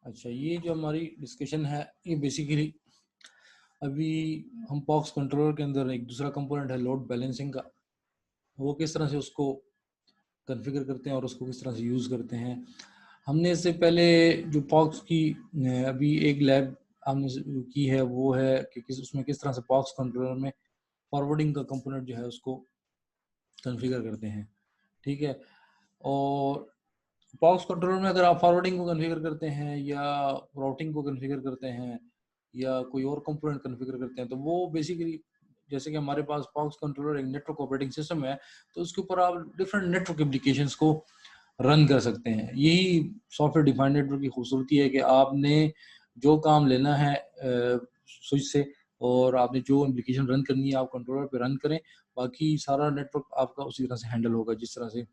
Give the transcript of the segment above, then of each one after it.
अच्छा, ये जो हमारी डिस्कशन है ये बेसिकली अभी हम पॉक्स कंट्रोलर के अंदर एक दूसरा कंपोनेंट है लोड बैलेंसिंग का, वो किस तरह से उसको कॉन्फ़िगर करते हैं और उसको किस तरह से यूज़ करते हैं। हमने इससे पहले जो पॉक्स की अभी एक लैब हमने की है वो है कि उसमें किस तरह से पॉक्स कंट्रोलर में फॉरवर्डिंग का कंपोनेंट जो है उसको कॉन्फ़िगर करते हैं, ठीक है। और पॉक्स कंट्रोलर में अगर आप फॉरवर्डिंग को कॉन्फ़िगर करते हैं या राउटिंग को कॉन्फ़िगर करते हैं या कोई और कंपोनेंट कॉन्फ़िगर करते हैं, तो वो बेसिकली जैसे कि हमारे पास पॉक्स कंट्रोलर एक नेटवर्क ऑपरेटिंग सिस्टम है, तो उसके ऊपर आप डिफरेंट नेटवर्क एप्लीकेशंस को रन कर सकते हैं। यही सॉफ्टवेयर डिफाइंड नेटवर्क की खूबसूरती है कि आपने जो काम लेना है स्विच से और आपने जो एप्लीकेशन रन करनी है आप कंट्रोलर पे रन करें, बाकी सारा नेटवर्क आपका उसी तरह से हैंडल होगा जिस तरह से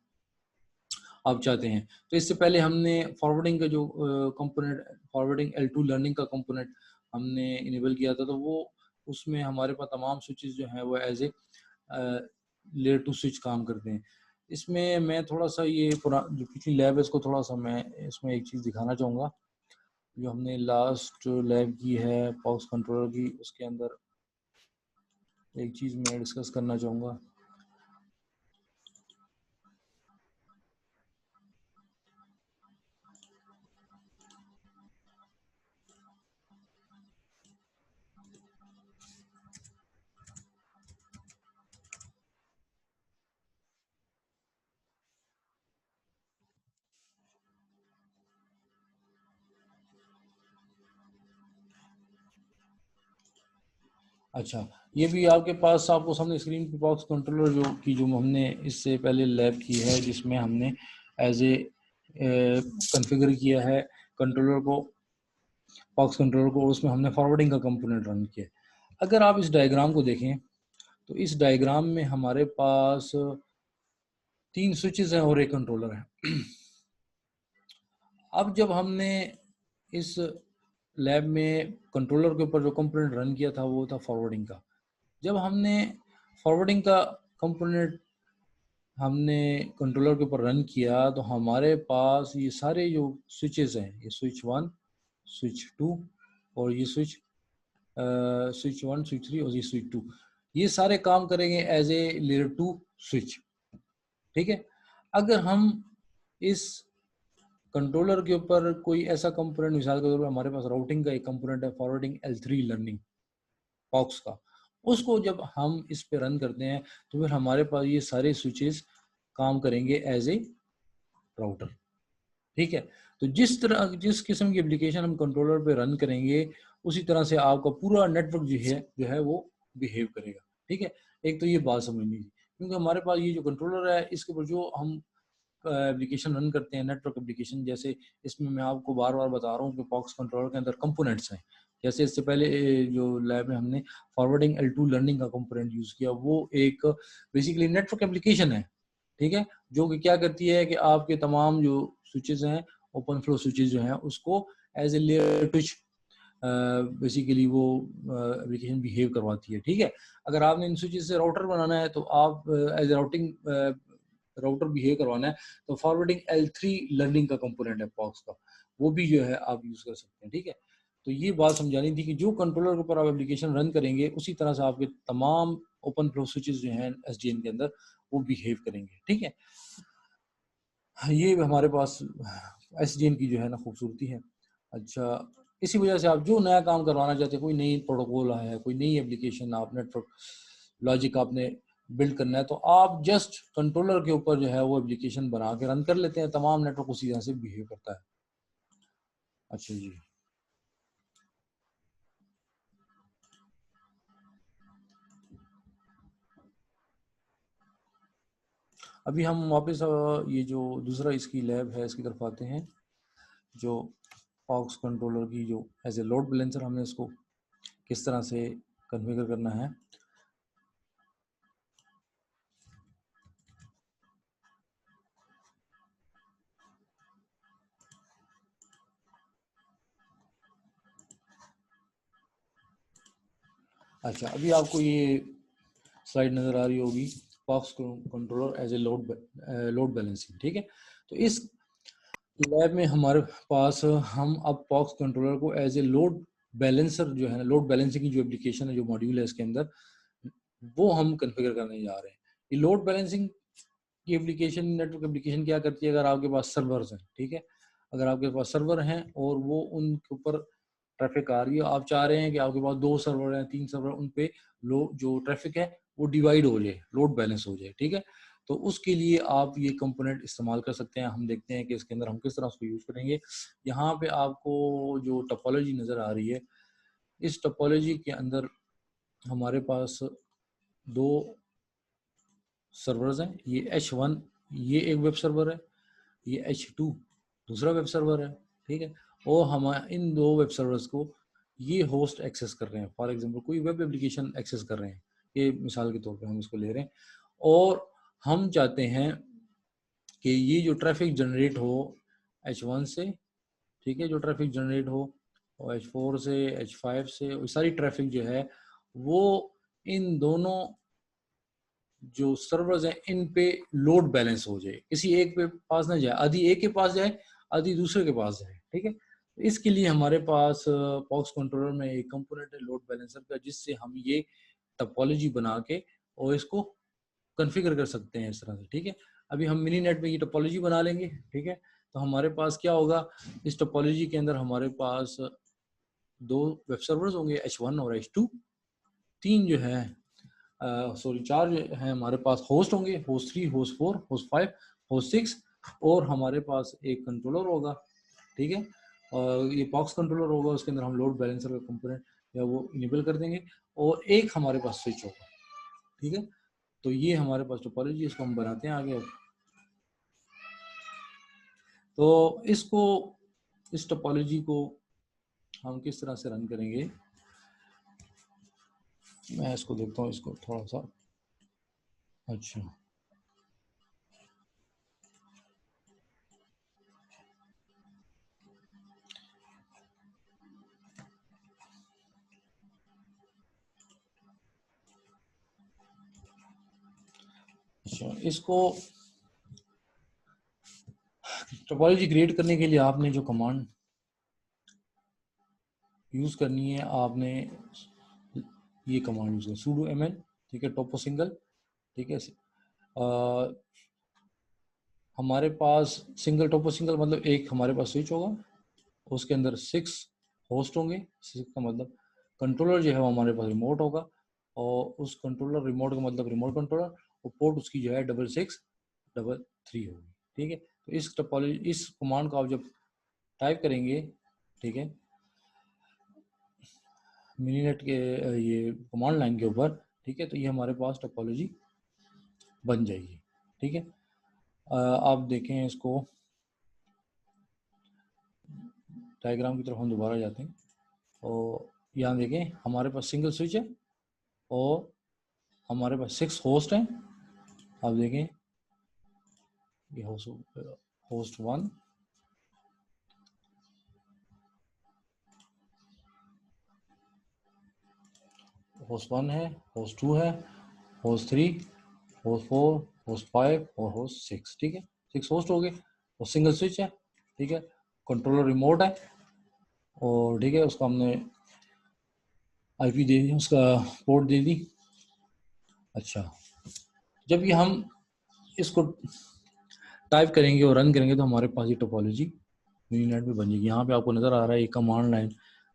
आप चाहते हैं। तो इससे पहले हमने फॉरवर्डिंग का जो कंपोनेंट फॉरवर्डिंग L2 लर्निंग का कंपोनेंट हमने इनेबल किया था, तो वो उसमें हमारे पास तमाम स्विचेस जो हैं वो एज ए लेयर 2 स्विच काम करते हैं। इसमें मैं थोड़ा सा ये जो पिछली लैब है इसको थोड़ा सा मैं इसमें एक चीज़ दिखाना चाहूँगा। जो हमने लास्ट लैब की है पॉक्स कंट्रोलर की, उसके अंदर एक चीज़ मैं डिस्कस करना चाहूँगा। अच्छा, ये भी आपके पास आपको सामने स्क्रीन पे पॉक्स कंट्रोलर जो हमने इससे पहले लैब की है, जिसमें हमने एज ए कॉन्फ़िगर किया है कंट्रोलर को, पॉक्स कंट्रोलर को, उसमें हमने फॉरवर्डिंग का कंपोनेंट रन किया है। अगर आप इस डायग्राम को देखें तो इस डायग्राम में हमारे पास 3 स्विचेस हैं और एक कंट्रोलर है। अब जब हमने इस लैब में कंट्रोलर के ऊपर जो कंपोनेंट रन किया था वो था फॉरवर्डिंग का। जब हमने फॉरवर्डिंग का कंपोनेंट हमने कंट्रोलर के ऊपर रन किया तो हमारे पास ये सारे जो स्विचेस हैं, ये स्विच 1, स्विच 2 और ये स्विच 1, स्विच 3 और ये स्विच 2, ये सारे काम करेंगे एज ए लेयर 2 स्विच, ठीक है। अगर हम इस कंट्रोलर के ऊपर कोई ऐसा कंपोनेंट, मिसाल के तौर पर हमारे पास राउटिंग का एक कंपोनेंट है फॉरवर्डिंग L3 लर्निंग पॉक्स का, उसको जब हम इस पे रन करते हैं तो फिर हमारे पास ये सारे स्विचेस काम करेंगे एज ए राउटर, ठीक है। तो जिस किस्म की एप्लीकेशन हम कंट्रोलर पे रन करेंगे उसी तरह से आपका पूरा नेटवर्क जो है वो बिहेव करेगा, ठीक है। एक तो ये बात समझनी थी, क्योंकि हमारे पास ये जो कंट्रोलर है इसके ऊपर जो हम एप्लीकेशन रन करते हैं, नेटवर्क एप्लीकेशन, जैसे इसमें मैं आपको बार बार बता रहा हूँ कि पॉक्स कंट्रोलर के अंदर कंपोनेंट्स हैं। जैसे इससे पहले जो लैब में हमने फॉरवर्डिंग L2 लर्निंग का कंपोनेंट यूज़ किया, वो एक बेसिकली नेटवर्क एप्लीकेशन है, ठीक है, जो कि क्या करती है कि आपके तमाम जो स्विचेस हैं, ओपन फ्लो स्विचेस जो हैं, उसको as a layer switch basically वो एप्लीकेशन बिहेव करवाती है, ठीक है। अगर आपने इन स्विचेस से राउटर बनाना है तो आप एज राउटिंग राउटर बिहेव करवाना है तो फॉरवर्डिंग L3 लर्निंग का कंपोनेंट है पॉक्स का, वो भी जो है आप यूज़ कर सकते हैं, ठीक है। तो ये बात समझानी थी कि जो कंट्रोलर के ऊपर आप एप्लीकेशन रन करेंगे उसी तरह से आपके तमाम ओपन फ्लो स्विचेस जो हैं SDN के अंदर वो बिहेव करेंगे, ठीक है। ये हमारे पास SDN की जो है ना खूबसूरती है। अच्छा, इसी वजह से आप जो नया काम करवाना चाहते हैं, कोई नई प्रोटोकॉल आया है, कोई नई एप्लीकेशन, आप नेटवर्क लॉजिक आपने बिल्ड करना है, तो आप जस्ट कंट्रोलर के ऊपर जो है वो एप्लीकेशन बना के रन कर लेते हैं, तमाम नेटवर्क उसी तरह से बिहेव करता है। अच्छा जी, अभी हम वापस ये जो दूसरा इसकी लैब है इसकी तरफ आते हैं, जो पॉक्स कंट्रोलर की जो एज ए लोड बैलेंसर हमने इसको किस तरह से कॉन्फ़िगर करना है। अच्छा, अभी आपको ये स्लाइड नज़र आ रही होगी, pox controller as a load balancing, ठीक है। तो इस लैब में हमारे पास हम अब पॉक्स कंट्रोलर को एज ए लोड बैलेंसर जो है ना, लोड बैलेंसिंग की जो एप्लीकेशन है, जो मॉड्यूल है इसके अंदर, वो हम कॉन्फ़िगर करने जा रहे हैं। ये लोड बैलेंसिंग की एप्लीकेशन, नेटवर्क एप्लीकेशन क्या करती है, अगर आपके पास सर्वर्स हैं, ठीक है, अगर आपके पास सर्वर हैं और वो उनके ऊपर ट्रैफिक आ रही है, आप चाह रहे हैं कि आपके पास 2 सर्वर हैं, 3 सर्वर, उन पे जो ट्रैफिक है वो डिवाइड हो जाए, लोड बैलेंस हो जाए, ठीक है। तो उसके लिए आप ये कंपोनेंट इस्तेमाल कर सकते हैं। हम देखते हैं कि इसके अंदर हम किस तरह उसको यूज़ करेंगे। यहाँ पे आपको जो टोपोलॉजी नज़र आ रही है, इस टोपोलॉजी के अंदर हमारे पास 2 सर्वर्स हैं। ये H1 ये एक वेब सर्वर है, ये H2 दूसरा वेब सर्वर है, ठीक है। और हम इन 2 वेब सर्वर्स को ये होस्ट एक्सेस कर रहे हैं। फॉर एग्जांपल कोई वेब एप्लीकेशन एक्सेस कर रहे हैं, ये मिसाल के तौर पे हम इसको ले रहे हैं, और हम चाहते हैं कि ये जो ट्रैफिक जनरेट हो H1 से, ठीक है, जो ट्रैफिक जनरेट हो, और H4 से, H5 से, वो सारी ट्रैफिक जो है वो इन दोनों जो सर्वर्स हैं इन पे लोड बैलेंस हो जाए, किसी एक पे पास ना जाए, आधी एक के पास जाए, आधी दूसरे के पास जाए, ठीक है। इसके लिए हमारे पास पॉक्स कंट्रोलर में एक कंपोनेंट है लोड बैलेंसर का, जिससे हम ये टोपोलॉजी बना के और इसको कॉन्फ़िगर कर सकते हैं इस तरह से, ठीक है। अभी हम मिनी नेट में ये टोपोलॉजी बना लेंगे, ठीक है। तो हमारे पास क्या होगा, इस टोपोलॉजी के अंदर हमारे पास 2 वेब सर्वर्स होंगे, H1 और H2, 3 जो है सॉरी 4 जो है हमारे पास होस्ट होंगे, होस्ट 3, होस्ट 4, होस्ट 5, होस्ट 6, और हमारे पास एक कंट्रोलर होगा, ठीक है। और ये पॉक्स कंट्रोलर होगा, उसके अंदर हम लोड बैलेंसर का कंपोनेंट या वो इनेबल कर देंगे, और एक हमारे पास स्विच होगा, ठीक है। तो ये हमारे पास टोपोलॉजी, इसको हम बनाते हैं आगे। तो इसको, इस टोपोलॉजी को हम किस तरह से रन करेंगे, मैं इसको देखता हूँ, इसको थोड़ा सा, अच्छा अच्छा इसको टोपोलॉजी क्रिएट करने के लिए आपने जो कमांड यूज़ करनी है, आपने ये कमांड यूज़ है sudo mn, ठीक है, टोपो सिंगल, ठीक है। हमारे पास सिंगल, टोपो सिंगल मतलब एक हमारे पास स्विच होगा, उसके अंदर 6 होस्ट होंगे, 6 का मतलब कंट्रोलर जो है वो हमारे पास रिमोट होगा, और उस कंट्रोलर रिमोट का मतलब रिमोट कंट्रोलर, और पोर्ट उसकी जो है 6633 होगी, ठीक है। तो इस टोपोलॉजी, इस कमांड को आप जब टाइप करेंगे, ठीक है, मिनीनेट के ये कमांड लाइन के ऊपर, ठीक है, तो ये हमारे पास टोपोलॉजी बन जाएगी, ठीक है। आप देखें इसको, डायग्राम की तरफ हम दोबारा जाते हैं, और यहाँ देखें हमारे पास सिंगल स्विच है, और हमारे पास 6 होस्ट हैं। आप देखें ये होस्ट 1, होस्ट 1 है, होस्ट 2 है, होस्ट 3, होस्ट 4, होस्ट 5 और होस्ट 6, ठीक है। 6 होस्ट हो गए, और सिंगल स्विच है, ठीक है, कंट्रोलर रिमोट है, और ठीक है, उसका हमने आईपी दे दी, उसका पोर्ट दे दी। अच्छा, जब ये हम इसको टाइप करेंगे और रन करेंगे तो हमारे पास ये टोपोलॉजी मिनीनेट में बन जाएगी। यहाँ पे आपको नज़र आ रहा है ये कमांड लाइन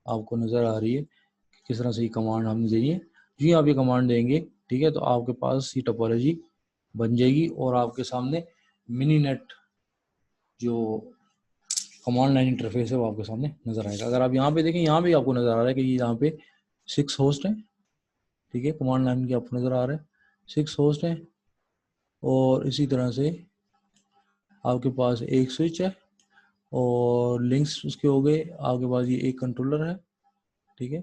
आपको नज़र आ रही है, किस तरह से ये कमांड हमने दी है। जी आप ये कमांड देंगे, ठीक है, तो आपके पास ये टोपोलॉजी बन जाएगी, और आपके सामने मिनीनेट जो कमांड लाइन इंटरफेस है वो आपके सामने नज़र आएगा। अगर आप यहाँ पे देखें, यहाँ भी आपको नज़र आ रहा है कि ये यहाँ पे 6 होस्ट हैं, ठीक है, कमांड लाइन की आपको नज़र आ रहा है 6 होस्ट हैं, और इसी तरह से आपके पास एक स्विच है, और लिंक्स उसके हो गए, आपके पास ये एक कंट्रोलर है, ठीक है।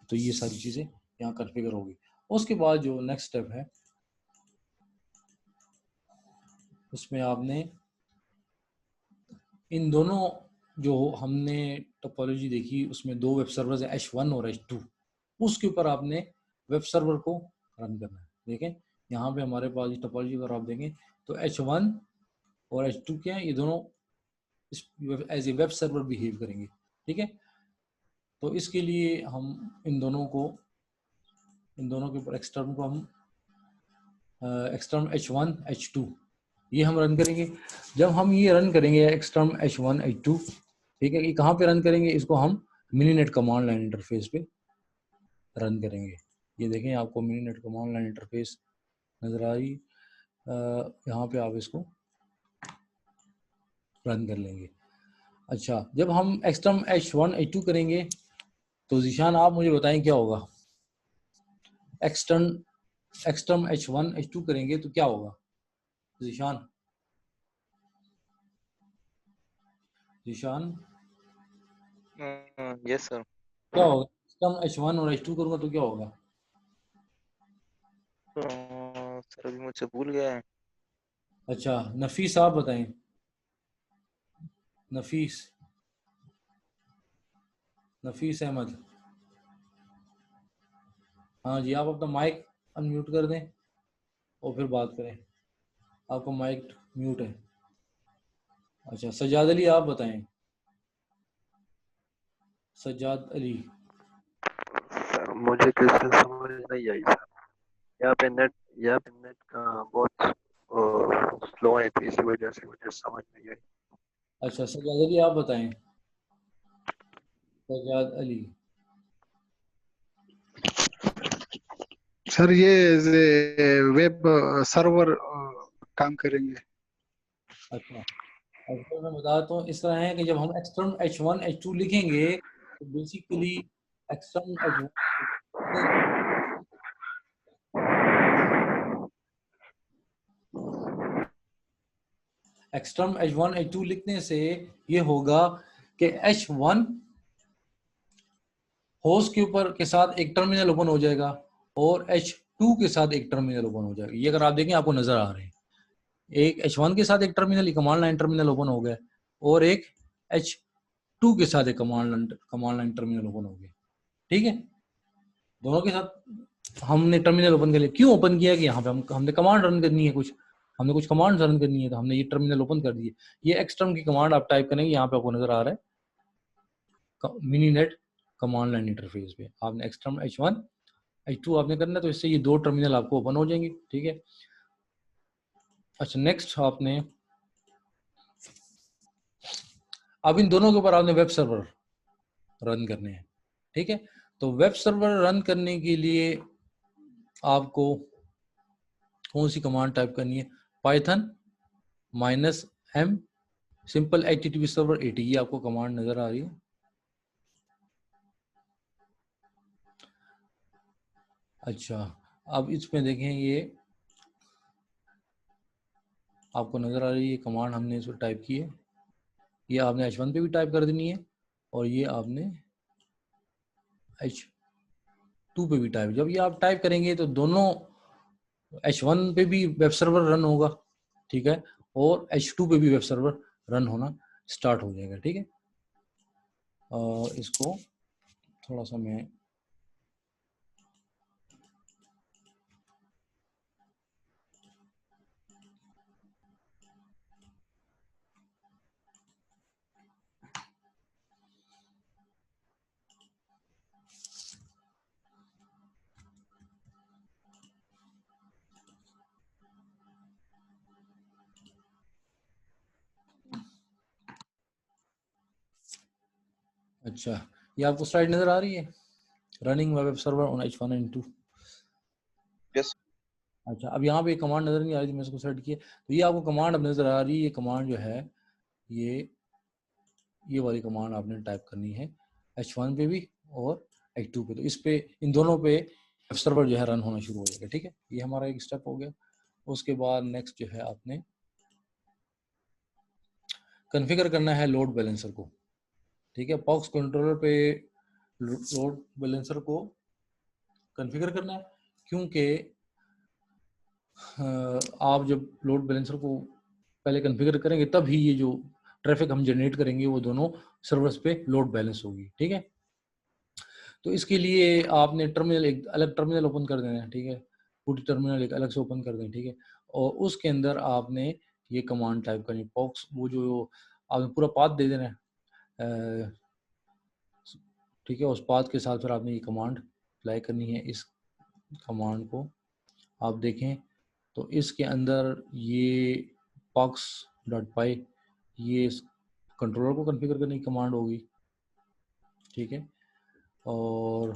तो ये सारी चीज़ें यहाँ कॉन्फ़िगर होगी। उसके बाद जो नेक्स्ट स्टेप है, उसमें आपने इन दोनों जो हमने टोपोलॉजी देखी, उसमें 2 वेब सर्वर्स है H1 और H2, उसके ऊपर आपने वेब सर्वर को रन करना है। देखें यहाँ पे हमारे पास टोपोलॉजी अगर आप देखें तो H1 और H2 क्या है, ये दोनों as a web server behave करेंगे। ठीक है, तो इसके लिए हम इन दोनों के ऊपर एक्सटर्न को हम एक्सटर्न H1 H2 ये हम रन करेंगे। जब हम ये रन करेंगे एक्सटर्न H1 H2, ठीक है, ये कहाँ पे रन करेंगे, इसको हम मिनीनेट कमांड लाइन इंटरफेस पे रन करेंगे। ये देखें आपको मिनीनेट कमांड लाइन इंटरफेस नजर आ रही, यहाँ पे आप इसको रन कर लेंगे। अच्छा, जब हम एक्सटर्न H1 H2 करेंगे तो जीशान आप मुझे बताएं क्या होगा। एक्सटर्न H1 H2 करेंगे तो क्या होगा जीशान? Zeeshan yes sir. क्या होगा? एक्सटर्न H1 और H2 करूंगा तो क्या होगा? सर अभी मुझसे भूल गया है। अच्छा, नफीस आप बताएं। नफीस अहमद, हाँ जी, आप अपना माइक अनम्यूट कर दें और फिर बात करें। आपका माइक म्यूट है। अच्छा, सज्जाद अली आप बताएं। सज्जाद अली। सर मुझे क्वेश्चन समझ नहीं आई सर। यहाँ पे नेट का बहुत स्लो है, तो इसी वजह से मुझे समझ नहीं आई। अच्छा, सज्जाद अली आप बताएं। सज्जाद अली। सर ये वेब सर्वर काम करेंगे। अच्छा, तो मैं बताता हूँ, इस तरह है कि जब हम एक्सटर्न H1 H2 लिखेंगे तो बेसिकली एक्सटर्न H1 H2 लिखने से ये होगा कि H1 होस्ट के ऊपर के साथ एक टर्मिनल ओपन हो जाएगा और H2 के साथ एक टर्मिनल ओपन हो जाएगा। ये अगर आप देखें आपको नजर आ रहे हैं, एक H1 के साथ एक terminal command line terminal open हो गया और एक H2 के साथ एक कमांड लाइन टर्मिनल ओपन हो गया। ठीक है, दोनों के साथ हमने टर्मिनल ओपन कर लिया। क्यों ओपन किया? कि यहाँ पे हमने कमांड रन करनी है, हमने कुछ कमांड रन करनी है, तो हमने ये टर्मिनल ओपन कर दिए। ये एक्सटर्न की कमांड आप टाइप करेंगे, यहाँ पे आपको नजर आ रहा है मिनीनेट कमांड लाइन इंटरफेस पे। आपने एक्सटर्न H1 H2 आपने करना है, तो इससे ये दो टर्मिनल आपको ओपन हो जाएंगे। ठीक है, अच्छा नेक्स्ट आपने अब इन दोनों के ऊपर आपने वेब सर्वर रन करने हैं। ठीक है, तो वेब सर्वर रन करने के लिए आपको कौन सी कमांड टाइप करनी है? Python -m simple HTTP server 80, ये आपको कमांड नजर आ रही है। अच्छा, अब इसमें देखें, ये आपको नजर आ रही है, ये कमांड हमने इसमें टाइप की है। ये आपने H1 पे भी टाइप कर देनी है और ये आपने H2 पे भी टाइप। जब ये आप टाइप करेंगे तो दोनों H1 पे भी वेब सर्वर रन होगा, ठीक है, और H2 पे भी वेब सर्वर रन होना स्टार्ट हो जाएगा। ठीक है, इसको थोड़ा सा मैं अच्छा, ये आपको स्लाइड नजर आ रही है, running web server on H1 and 2। Yes. अच्छा, अब यहाँ पे एक कमांड नजर नहीं आ रही थी, मैं इसको सेट किया, तो ये आपको कमांड अब नजर आ रही है। ये कमांड जो है, ये वाली कमांड आपने टाइप करनी है H1 पे भी और H2 पे। तो इस पे, इन दोनों पे वेब सर्वर जो है रन होना शुरू हो जाएगा। ठीक है, ये हमारा एक स्टेप हो गया। उसके बाद नेक्स्ट जो है, आपने कॉन्फ़िगर करना है लोड बैलेंसर को। ठीक है, पॉक्स कंट्रोलर पे लोड बैलेंसर को कॉन्फ़िगर करना है, क्योंकि आप जब लोड बैलेंसर को पहले कॉन्फ़िगर करेंगे तब ही ये जो ट्रैफिक हम जनरेट करेंगे वो दोनों सर्वर्स पे लोड बैलेंस होगी। ठीक है, तो इसके लिए आपने टर्मिनल, एक अलग टर्मिनल ओपन कर देना है। ठीक है, पूरी टर्मिनल एक अलग से ओपन कर दें। ठीक है, और उसके अंदर आपने ये कमांड टाइप करनी, पॉक्स, वो जो आपने पूरा पाथ दे देना है, ठीक है। उस पाथ के साथ फिर आपने ये कमांड अप्लाई करनी है। इस कमांड को आप देखें तो इसके अंदर ये pox.py ये कंट्रोलर को कॉन्फ़िगर करने की कमांड होगी, ठीक है। और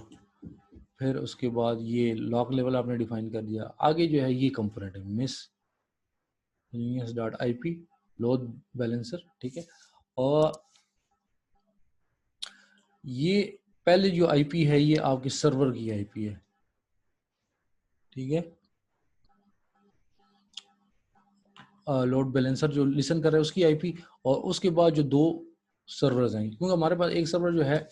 फिर उसके बाद ये लॉक लेवल आपने डिफाइन कर दिया। आगे जो है ये कंपोनेंट है miscellaneous.ip लोड बैलेंसर, ठीक है। और ये पहले जो आईपी है ये आपके सर्वर की आईपी है, ठीक है। लोड बैलेंसर जो लिसन कर रहा है उसकी आईपी, और उसके बाद जो दो सर्वर्स हैं, क्योंकि हमारे पास एक सर्वर जो है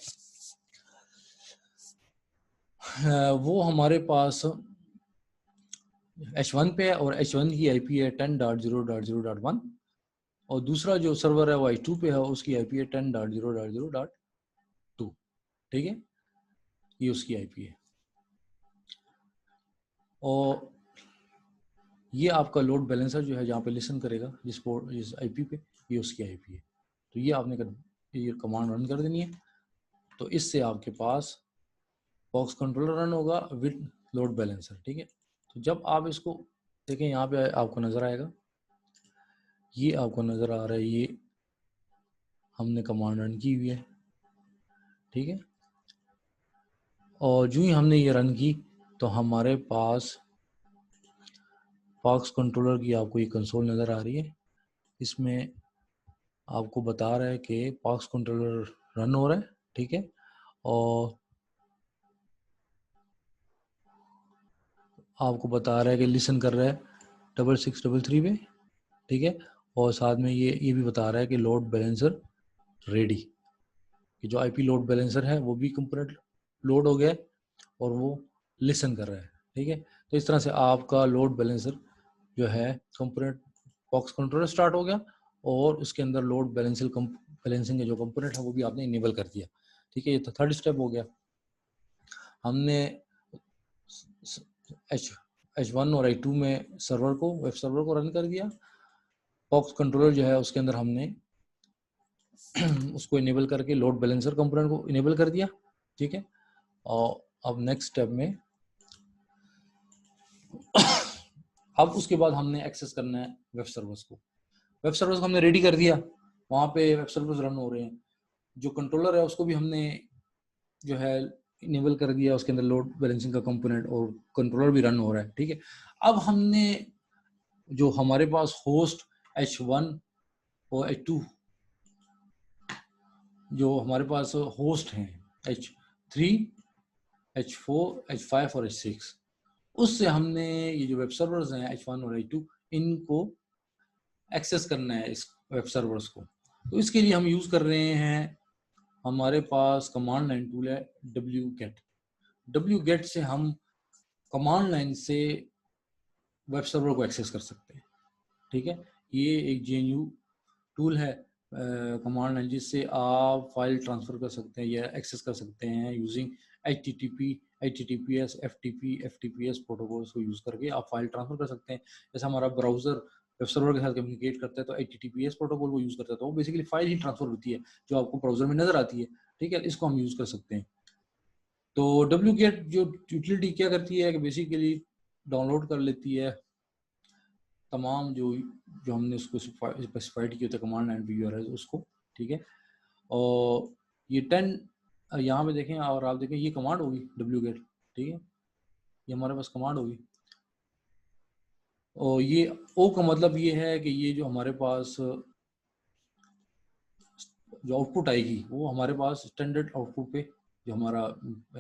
वो हमारे पास H1 पे है और H1 की आईपी है 10.0.0.1 और दूसरा जो सर्वर है वो H2 पे है, उसकी आईपी है 10.0.0.2, ठीक है। ये उसकी आईपी है और ये आपका लोड बैलेंसर जो है जहाँ पे लिसन करेगा जिस आईपी पे, ये उसकी आईपी है। तो ये आपने ये कमांड रन कर देनी है। तो इससे आपके पास बॉक्स कंट्रोलर रन होगा विद लोड बैलेंसर, ठीक है। तो जब आप इसको देखें यहाँ पे आपको नजर आएगा, ये आपको नजर आ रहा है, ये हमने कमांड रन की हुई है, ठीक है। और जो ही हमने ये रन की तो हमारे पास बॉक्स कंट्रोलर की आपको ये कंसोल नजर आ रही है। इसमें आपको बता रहा है कि बॉक्स कंट्रोलर रन हो रहा है, ठीक है। और आपको बता रहा है कि लिसन कर रहा है 6633 पे, ठीक है। और साथ में ये भी बता रहा है कि लोड बैलेंसर रेडी, कि जो आईपी लोड बैलेंसर है वो भी कंपोनेंट लोड हो गया है और वो लिसन कर रहा है, ठीक है। तो इस तरह से आपका लोड बैलेंसर जो है कंपोनेंट बॉक्स कंट्रोलर स्टार्ट हो गया और उसके अंदर लोड बैलेंसिंग का जो कंपोनेंट है वो भी आपने इनेबल कर दिया, ठीक है। ये तो थर्ड स्टेप हो गया। हमने H1 और H2 में सर्वर को, वेब सर्वर को रन कर दिया। बॉक्स कंट्रोलर जो है उसके अंदर हमने उसको इनेबल करके लोड बैलेंसर कंपोनेंट को इनेबल कर दिया, ठीक है। और अब नेक्स्ट स्टेप में अब उसके बाद हमने एक्सेस करना है वेब सर्वर्स को। वेब सर्वर्स को हमने रेडी कर दिया, वहाँ पे वेब सर्वर्स रन हो रहे हैं। जो कंट्रोलर है उसको भी हमने जो है इनेबल कर दिया, उसके अंदर लोड बैलेंसिंग का कंपोनेंट, और कंट्रोलर भी रन हो रहा है, ठीक है। अब हमने जो हमारे पास होस्ट H1 और H2 जो हमारे पास होस्ट हैं H3, H4, H5 और H6, उससे हमने ये जो वेब सर्वर्स हैं H1 और H2 इनको एक्सेस करना है, इस वेब सर्वर्स को। तो इसके लिए हम यूज कर रहे हैं, हमारे पास कमांड लाइन टूल है wget। wget से हम कमांड लाइन से वेब सर्वर को एक्सेस कर सकते हैं, ठीक है। ये एक GNU टूल है कमांड लाइन, जिससे आप फाइल ट्रांसफर कर सकते हैं या एक्सेस कर सकते हैं using HTTP, HTTPS, FTP, FTPS protocols को यूज करके आप फाइल ट्रांसफर कर सकते हैं। जैसे हमारा ब्राउजर वेब सर्वर के साथ कम्युनिकेट करता है तो HTTPS प्रोटोकॉल को यूज करता है, तो वो बेसिकली फाइल ही ट्रांसफर होती है जो आपको ब्राउजर में नजर आती है, ठीक है। इसको हम यूज कर सकते हैं। तो wget जो यूटिलिटी क्या करती है कि बेसिकली डाउनलोड कर लेती है तमाम जो हमने उसको स्पेसिफाइड किया था कमांड लाइन पे URL उसको, ठीक है। और ये 10 यहाँ पे देखें और आप देखें ये कमांड होगी wget, ठीक है। ये हमारे पास कमांड होगी और ये ओ का मतलब ये है कि ये जो हमारे पास जो आउटपुट आएगी वो हमारे पास स्टैंडर्ड आउटपुट पे जो हमारा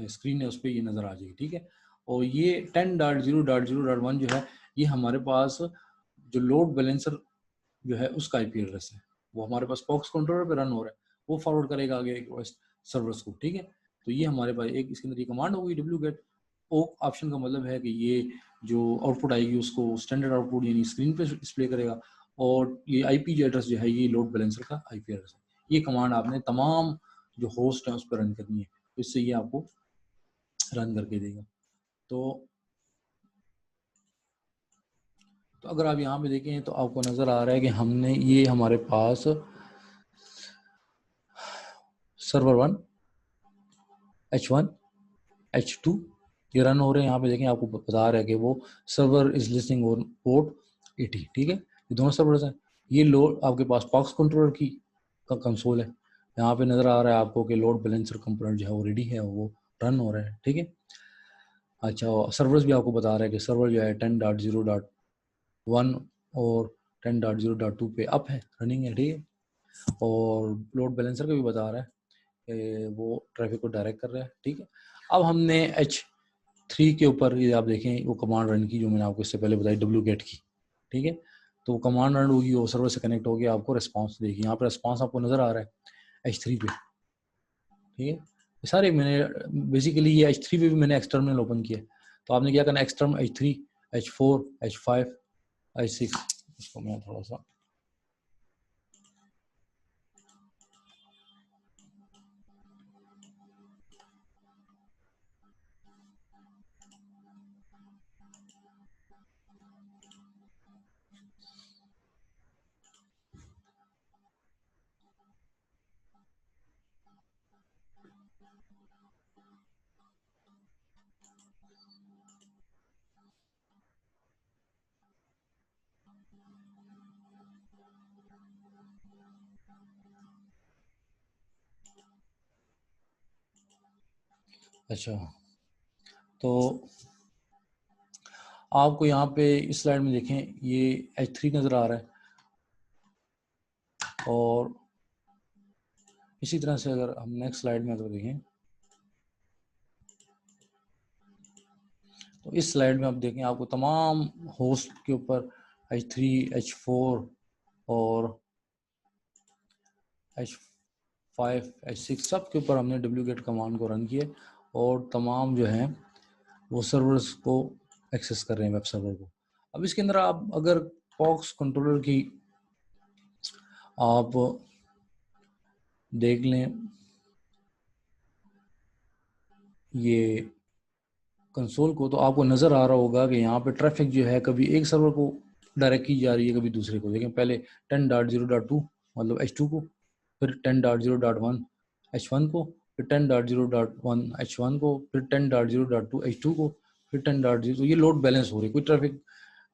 स्क्रीन है उस पर ये नज़र आ जाएगी, ठीक है। और ये 10.0.0.1 जो है ये हमारे पास जो लोड बैलेंसर जो है उसका IP एड्रेस है, वो हमारे पास बॉक्स कंट्रोलर पे रन हो रहा है, वो फॉरवर्ड करेगा आगे सर्वर्स को, ठीक है। तो ये हमारे पास एक इसके अंदर ये कमांड होगी wget। ओ ऑप्शन का मतलब है कि ये जो आउटपुट आएगी उसको स्टैंडर्ड आउटपुट यानी स्क्रीन पे डिस्प्ले करेगा, और ये IP जो एड्रेस जो है ये लोड बैलेंसर का IP एड्रेस है। ये कमांड आपने तमाम जो होस्ट है उस पर रन करनी है, तो इससे ये आपको रन करके देगा। तो अगर आप यहाँ पे देखें तो आपको नज़र आ रहा है कि हमने ये हमारे पास सर्वर 1, H1, H2 ये रन हो रहे हैं। यहाँ पे देखें आपको बता रहा है कि वो server is listening on port 80, ठीक है। ये दोनों सर्वर्स हैं। ये लोड आपके पास पॉक्स कंट्रोलर की का कंसोल है। यहाँ पे नज़र आ रहा है आपको कि लोड बैलेंसर कंपोनेंट जो है वो रेडी है, वो रन हो रहा है, ठीक है। अच्छा, सर्वर्स भी आपको बता रहा है कि सर्वर जो है 10.0.1 और 10.0.2 पे अप है, रनिंग है, ठीक है। और लोड बैलेंसर का भी बता रहा है कि वो ट्रैफिक को डायरेक्ट कर रहा है, ठीक है। अब हमने H3 के ऊपर ये आप देखें वो कमांड रन की, जो मैंने आपको इससे पहले बताई डब्ल्यू गेट की, ठीक है। तो वो कमांड रन होगी, वो सर्वर से कनेक्ट होगी, आपको रिस्पांस देगी। यहाँ पर रिस्पांस आपको नज़र आ रहा है H3 पे, ठीक है। ये सारे मैंने बेसिकली ये H3 पे भी मैंने एक्सटर्मिनल ओपन किया। तो आपने क्या करना, एक्सटर्म H3, H4, H5, H6, इसको मैं थोड़ा सा अच्छा, तो आपको यहाँ पे इस स्लाइड में देखें ये H3 नज़र आ रहा है। और इसी तरह से अगर हम नेक्स्ट स्लाइड में अगर देखें तो इस स्लाइड में आप देखें आपको तमाम होस्ट के ऊपर H3, H4 और H5, H6 सब के ऊपर हमने wget कमांड को रन किया और तमाम जो हैं वो सर्वर्स को एक्सेस कर रहे हैं, वेब सर्वर को। अब इसके अंदर आप अगर पॉक्स कंट्रोलर की आप देख लें, ये कंसोल को, तो आपको नज़र आ रहा होगा कि यहाँ पे ट्रैफिक जो है कभी एक सर्वर को डायरेक्ट की जा रही है, कभी दूसरे को। देखें पहले 10.0.2 मतलब H2 को, फिर 10.0.1 H1 को, फिर 10.0.1 H1 को, फिर 10.0.2 H2 को, फिर 10.0। तो ये लोड बैलेंस हो रही है, कोई ट्रैफिक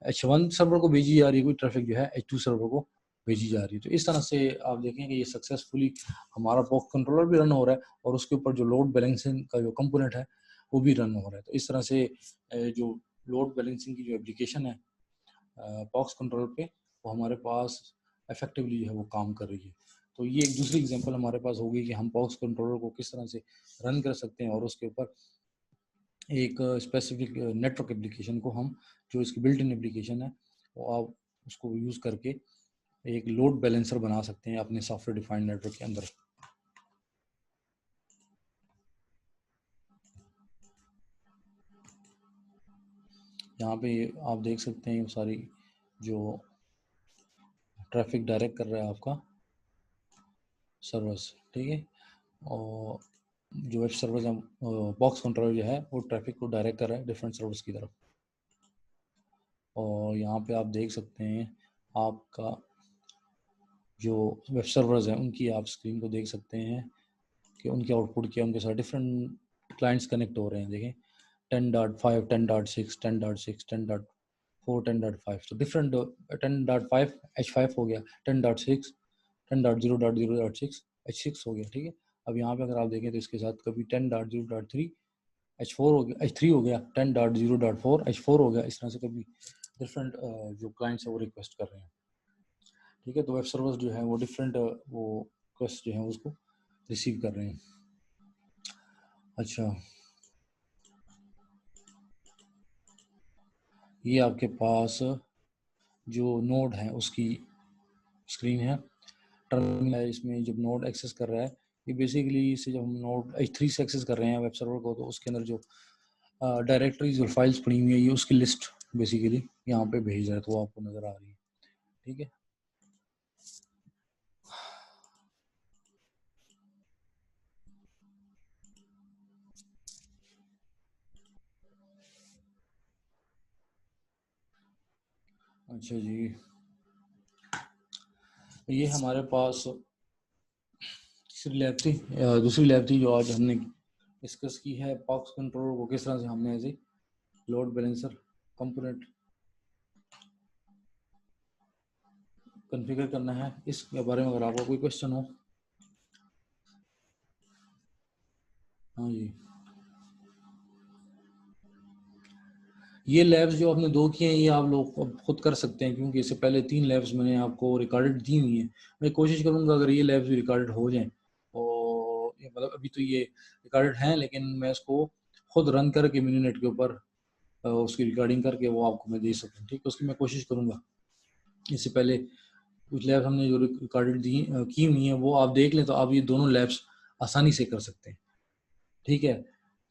H1 सर्वर को भेजी जा रही है, कोई ट्रैफिक जो है H2 सर्वर को भेजी जा रही है। तो इस तरह से आप देखें कि ये सक्सेसफुली हमारा पॉक्स कंट्रोलर भी रन हो रहा है और उसके ऊपर जो लोड बैलेंसिंग का जो कंपोनेंट है वो भी रन हो रहा है। तो इस तरह से जो लोड बैलेंसिंग की जो एप्लीकेशन है पॉक्स कंट्रोलर पे, वो हमारे पास इफेक्टिवली जो है वो काम कर रही है। तो ये एक दूसरी एग्जांपल हमारे पास होगी कि हम पॉक्स कंट्रोलर को किस तरह से रन कर सकते हैं और उसके ऊपर एक स्पेसिफिक नेटवर्क एप्लीकेशन को हम, जो इसकी बिल्ट इन एप्लीकेशन है, वो आप उसको यूज़ करके एक लोड बैलेंसर बना सकते हैं अपने सॉफ्टवेयर डिफाइंड नेटवर्क के अंदर। यहाँ पे आप देख सकते हैं सारी जो ट्रैफिक डायरेक्ट कर रहा है आपका सर्वर्स, ठीक है। और जो वेब सर्वर्स हैं, बॉक्स कंट्रोलर जो है वो ट्रैफिक को डायरेक्ट कर रहा है डिफरेंट सर्वर्स की तरफ। और यहाँ पे आप देख सकते हैं आपका जो वेब सर्वर्स हैं उनकी आप स्क्रीन को देख सकते हैं कि उनके आउटपुट क्या, उनके साथ डिफरेंट क्लाइंट्स कनेक्ट हो रहे हैं। देखें 10.5, 10.6, 10.6, 10.4, 10.5, तो डिफरेंट 10.5 H5 हो गया, 10.6, 10.0.0.6 H6 हो गया, ठीक है। अब यहाँ पे अगर आप देखें तो इसके साथ कभी 10.0.3 H4 हो गया, H3 हो गया, 10.0.4 H4 हो गया। इस तरह से कभी डिफरेंट जो क्लाइंट्स है वो रिक्वेस्ट कर रहे हैं, ठीक है। तो वेब सर्वर्स जो है वो डिफरेंट वो रिक्वेस्ट जो है उसको रिसीव कर रहे हैं। अच्छा, ये आपके पास जो नोड है उसकी स्क्रीन है, टर्मिनल है। इसमें जब नोड एक्सेस कर रहा है, ये बेसिकली इससे जब हम नोड H3 से एक्सेस कर रहे हैं वेब सर्वर को, तो उसके अंदर जो डायरेक्टरीज और फाइल्स पड़ी हुई है ये उसकी लिस्ट बेसिकली यहाँ पे भेज रहा है, तो वो आपको नज़र आ रही है, ठीक है। अच्छा जी, ये हमारे पास दूसरी लैब थी जो आज हमने डिस्कस की है, पॉक्स कंट्रोलर को किस तरह से हमने as a load balancer component configure करना है। इसके बारे में अगर आपको कोई क्वेश्चन हो। हाँ जी, ये लैब्स जो आपने 2 किए हैं ये आप लोग अब खुद कर सकते हैं, क्योंकि इससे पहले 3 लैब्स मैंने आपको रिकॉर्डेड दी हुई हैं। मैं कोशिश करूंगा अगर ये लैब्स भी रिकॉर्डेड हो जाएं, और मतलब अभी तो ये रिकॉर्डेड हैं, लेकिन मैं इसको खुद रन करके मिनीनेट के ऊपर उसकी रिकॉर्डिंग करके वो आपको मैं दे सकूँ। ठीक है, उसकी मैं कोशिश करूंगा। इससे पहले कुछ लैब्स हमने जो रिकॉर्डेड की हुई हैं वो आप देख लें, तो आप ये दोनों लैब्स आसानी से कर सकते हैं। ठीक है,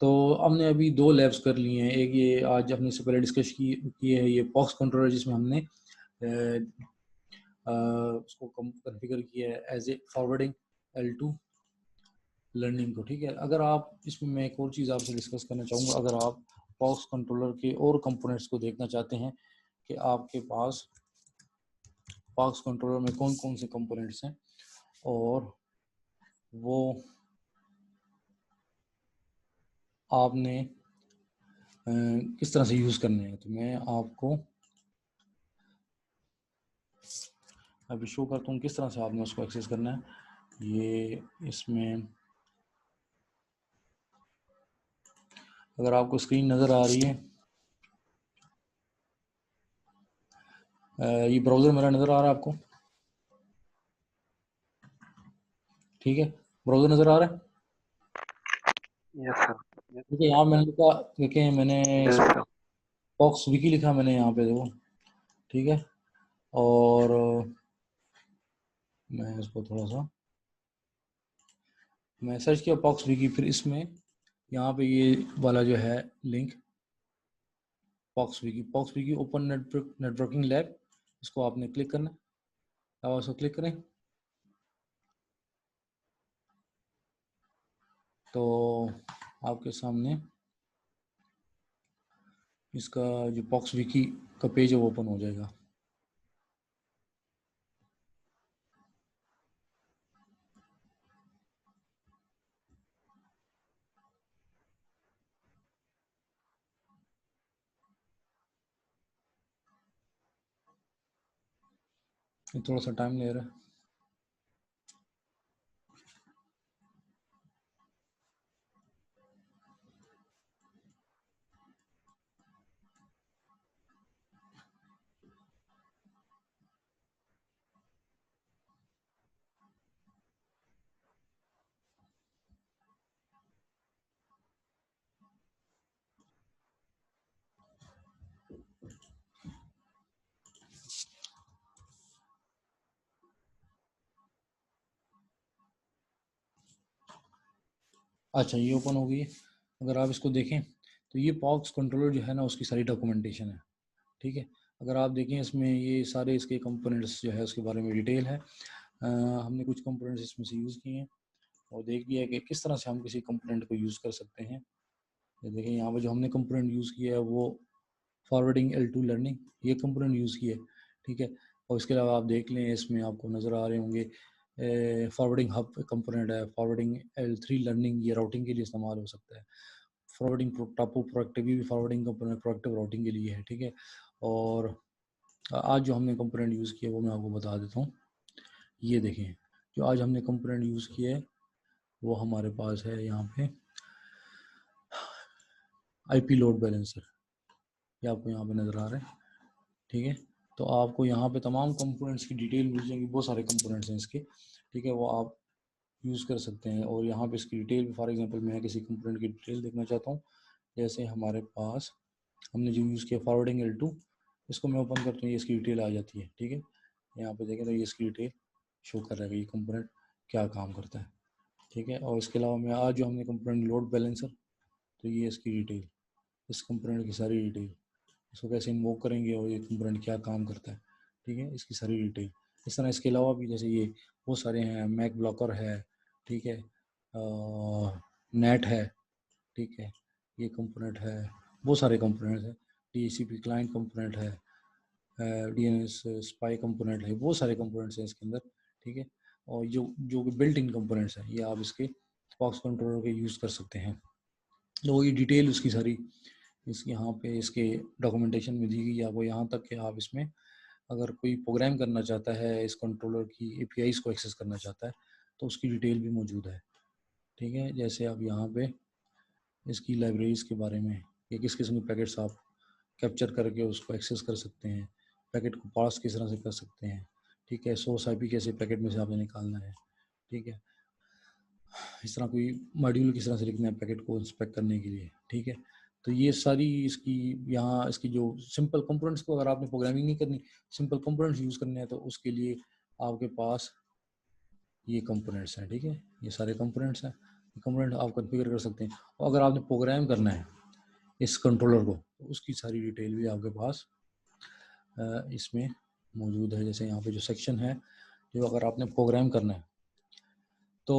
तो हमने अभी 2 लैब्स कर लिए हैं। एक ये आज हमने इससे पहले डिस्कस की है, ये पॉक्स कंट्रोलर, जिसमें हमने उसको कॉन्फ़िगर किया है as a forwarding L2 learning को। ठीक है, अगर आप इसमें मैं एक और चीज़ आपसे डिस्कस करना चाहूँगा, अगर आप पॉक्स कंट्रोलर के और कंपोनेंट्स को देखना चाहते हैं कि आपके पास पॉक्स कंट्रोलर में कौन कौन से कंपोनेंट्स हैं और वो आपने किस तरह से यूज़ करने हैं, तो मैं आपको अभी शो करता हूँ किस तरह से आपने उसको एक्सेस करना है। ये इसमें अगर आपको स्क्रीन नज़र आ रही है, ये ब्राउज़र मेरा नज़र आ रहा है आपको? ठीक है, ब्राउज़र नज़र आ रहा है? Yes sir. ठीक है, यहाँ मैंने लिखा, देखें मैंने यस सर। पॉक्स विकी लिखा मैंने यहाँ पे, देखो। ठीक है, और मैं इसको थोड़ा सा मैं सर्च किया पॉक्स विकी, फिर इसमें यहाँ पे ये वाला जो है link pox Vicky open networking lab, इसको आपने क्लिक करना है। अब इसको क्लिक करें तो आपके सामने इसका जो पॉक्स विकी का पेज है वो ओपन हो जाएगा। ये थोड़ा सा टाइम ले रहा है। अच्छा, ये ओपन हो गई है। अगर आप इसको देखें तो ये पॉक्स कंट्रोलर जो है ना, उसकी सारी डॉक्यूमेंटेशन है। ठीक है, अगर आप देखें इसमें ये सारे इसके कंपोनेंट्स जो है उसके बारे में डिटेल है। हमने कुछ कंपोनेंट्स इसमें से यूज़ किए हैं और देख लिया कि किस तरह से हम किसी कंपोनेंट को यूज़ कर सकते हैं। ये देखें यहाँ पर जो हमने कंपोनेंट यूज़ किया है वो फॉरवर्डिंग L2 लर्निंग, ये कंपोनेंट यूज़ किया है। ठीक है, और इसके अलावा आप देख लें इसमें आपको नज़र आ रहे होंगे फॉरवर्डिंग हब कंपोनेंट है, फॉरवर्डिंग L3 लर्निंग, ये राउटिंग के लिए इस्तेमाल हो सकता है। फॉरवर्डिंग टापू प्रोएक्टिव, भी फॉरवर्डिंग कंपोनेंट प्रोएक्टिव राउटिंग के लिए है। ठीक है, और आज जो हमने कंपोनेंट यूज़ किया वो मैं आपको बता देता हूँ। ये देखें, जो आज हमने कंपोनेंट यूज़ किया है वो हमारे पास है यहाँ पे IP लोड बैलेंसर, ये आपको यहाँ पे नज़र आ रहा है। ठीक है, तो आपको यहाँ पे तमाम कंपोनेंट्स की डिटेल मिल जाएंगी, बहुत सारे कंपोनेंट्स हैं इसके। ठीक है, वो आप यूज़ कर सकते हैं। और यहाँ पे इसकी डिटेल, फॉर एग्जांपल मैं किसी कंपोनेंट की डिटेल देखना चाहता हूँ, जैसे हमारे पास हमने जो यूज़ किया फॉरवर्डिंग L2, इसको मैं ओपन करता हूँ, ये इसकी डिटेल आ जाती है। ठीक है, यहाँ पे देखें तो ये इसकी डिटेल शो कर रहा है कि ये कंपोनेंट क्या काम करता है। ठीक है, और इसके अलावा मैं आज जो हमने कंपोनेंट लोड बैलेंसर, तो ये इसकी डिटेल, इस कंपोनेंट की सारी डिटेल, इसको कैसे इन्वोक करेंगे और ये कंपोनेंट क्या काम करता है। ठीक है, इसकी सारी डिटेल। इस तरह इसके अलावा भी जैसे ये बहुत सारे हैं, मैक ब्लॉकर है, ठीक है, नेट है, ठीक है, ये कंपोनेंट है, बहुत सारे कंपोनेंट्स हैं। DHCP क्लाइंट कंपोनेंट है, DNS स्पाई कंपोनेंट है, बहुत सारे कंपोनेंट्स हैं इसके अंदर। ठीक है, और जो बिल्ट इन कंपोनेंट्स हैं ये आप इसके पॉक्स कंट्रोलर के यूज़ कर सकते हैं। तो ये डिटेल उसकी सारी इसके यहाँ पे इसके डॉक्यूमेंटेशन में दी गई है आपको, यहाँ तक कि आप इसमें अगर कोई प्रोग्राम करना चाहता है इस कंट्रोलर की APIs को एक्सेस करना चाहता है तो उसकी डिटेल भी मौजूद है। ठीक है, जैसे आप यहाँ पे इसकी लाइब्रेरीज के बारे में कि किस किस्म के पैकेट्स आप कैप्चर करके उसको एक्सेस कर सकते हैं, पैकेट को पास किस तरह से कर सकते हैं। ठीक है, सोर्स IP कैसे पैकेट में से आपने निकालना है। ठीक है, इस तरह कोई मॉड्यूल किस तरह से लिखना है पैकेट को इंस्पेक्ट करने के लिए। ठीक है, तो ये सारी इसकी यहाँ इसकी जो सिंपल कंपोनेंट्स को अगर आपने प्रोग्रामिंग नहीं करनी, सिंपल कंपोनेंट्स यूज़ करने हैं तो उसके लिए आपके पास ये कंपोनेंट्स हैं। ठीक है, ये सारे कंपोनेंट्स हैं, कंपोनेंट आप कॉन्फ़िगर कर सकते हैं। और अगर आपने प्रोग्राम करना है इस कंट्रोलर को तो उसकी सारी डिटेल भी आपके पास इसमें मौजूद है। जैसे यहाँ पे जो सेक्शन है जो अगर आपने प्रोग्राम करना है तो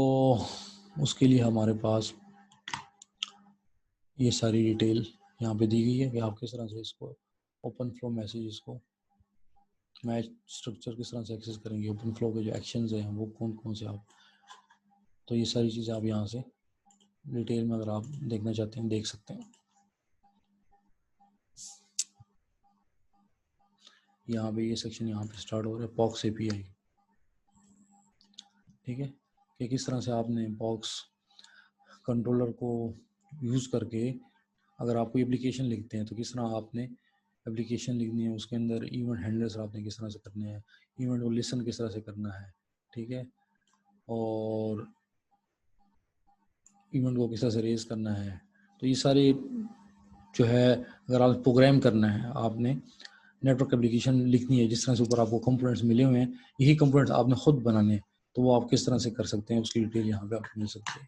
उसके लिए हमारे पास ये सारी डिटेल यहाँ पे दी गई है कि आप किस तरह से इसको ओपन फ्लो मैसेजेस को मैच स्ट्रक्चर किस तरह से एक्सेस करेंगे, ओपन फ्लो के जो एक्शंस हैं वो कौन कौन से आप, तो ये सारी चीज़ें आप यहाँ से डिटेल में अगर आप देखना चाहते हैं देख सकते हैं। यहाँ पे ये सेक्शन यहाँ पे स्टार्ट हो रहा है पॉक्स API। ठीक है, कि किस तरह से आपने पॉक्स कंट्रोलर को यूज़ करके अगर आप कोई एप्लीकेशन लिखते हैं तो किस तरह आपने एप्लीकेशन लिखनी है, उसके अंदर इवेंट हैंडलर्स आपने किस तरह से करने हैं, इवेंट को लिसन किस तरह से करना है। ठीक है, और इवेंट को किस तरह से रेज करना है। तो ये सारे जो है अगर आप प्रोग्राम करना है, आपने नेटवर्क एप्लीकेशन लिखनी है, जिस तरह से ऊपर आपको कंपोनेंट्स मिले हुए हैं, यही कंपोनेंट्स आपने खुद बनाने हैं, तो वो आप किस तरह से कर सकते हैं उसकी डिटेल यहाँ पे आपको मिल सकती है।